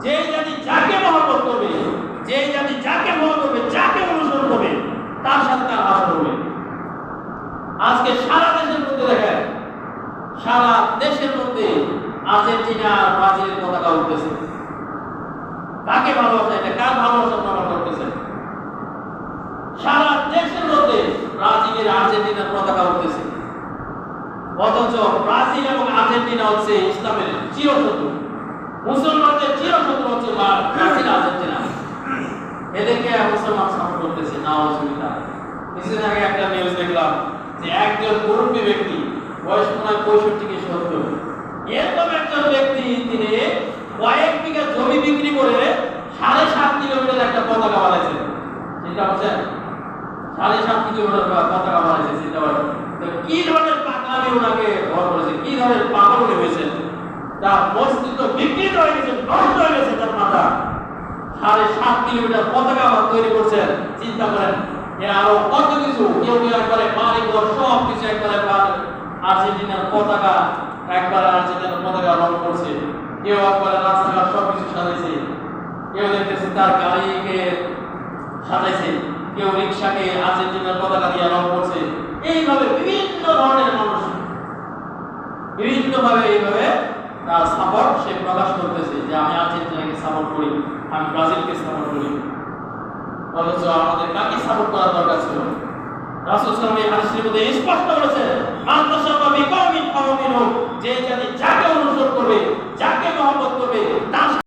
যে জাতি যাকে মহব্বত করবে, যে জাতি যাকে ভয় করবে, যাকে অনুসরণ করবে, তার সাথে তার আচরণ হবে। আজকে সারা দেশের মধ্যে দেখেন, সারা দেশের মধ্যে আর্জেন্টিনা আর ব্রাজিলের পতাকা উঠতেছে। কাকে ভালোবাসা? এটা কার ভালোবাসা প্রমাণ করতেছে? সারা দেশের মধ্যে ব্রাজিলের আর্জেন্টিনার পতাকা উঠতেছে, অথচ ব্রাজিল এবং আর্জেন্টিনা হচ্ছে ইসলামের চিরশত্রু, মুসলমানদের চিরশত্রু হচ্ছে ব্রাজিল আর্জেন্টিনা। এদেরকে মুসলমান সাপোর্ট করতেছে না। অসুবিধা কিছুদিন আগে একটা নিউজ দেখলাম যে একজন মুরব্বী ব্যক্তি, বয়স মনে হয় 65 থেকে 70, এরকম একজন ব্যক্তি তিনি কয়েক বিঘা জমি বিক্রি করে 7.5 কিলোমিটার একটা পতাকা বানাইছেন। চিন্তা করছেন? 7.5 কিলোমিটার পতাকা বানাইছে। চিন্তা করেন কি ধরনের পাগলামি ওনাকে ভর করেছে, কি ধরনের পাগল উনি হয়েছেন। তার মস্তিষ্ক বিকৃত হয়ে গেছে, নষ্ট হয়ে গেছে তার মাথা। 7.5 কিলোমিটার পতাকা তৈরি করছেন। চিন্তা করেন আরো কত কিছু। কেউ কেউ একবারে বাড়ি ঘর সব কিছু একবারে আর্জেন্টিনার পতাকা, একবার আর্জেন্টিনার পতাকা রং করছে। কেউ একবারে রাস্তাঘাট সবকিছু সাজাইছে। কেউ দেখতেছে তার গাড়িকে সাজাইছে, কেউ রিক্সাকে আর্জেন্টিনার পতাকা দিয়ে রং করছে। এইভাবে বিভিন্ন ধরনের মানুষ বিভিন্ন ভাবে এইভাবে তার সাপোর্ট সে প্রকাশ করতেছে যে আমি আর্জেন্টিনাকে সাপোর্ট করি, আমি ব্রাজিলকে সাপোর্ট করি। অথচ আমাদের কাকে সাপোর্ট করার দরকার ছিল? রাসূল সাল্লাল্লাহু আলাইহি হাদিসের মধ্যে স্পষ্ট বলেছেন, মান তাশাব্বাহা বিকওমিন ফাহুম মিনহুম, যে জাতি যাকে অনুসরণ করবে, যাকে মহব্বত করবে, তার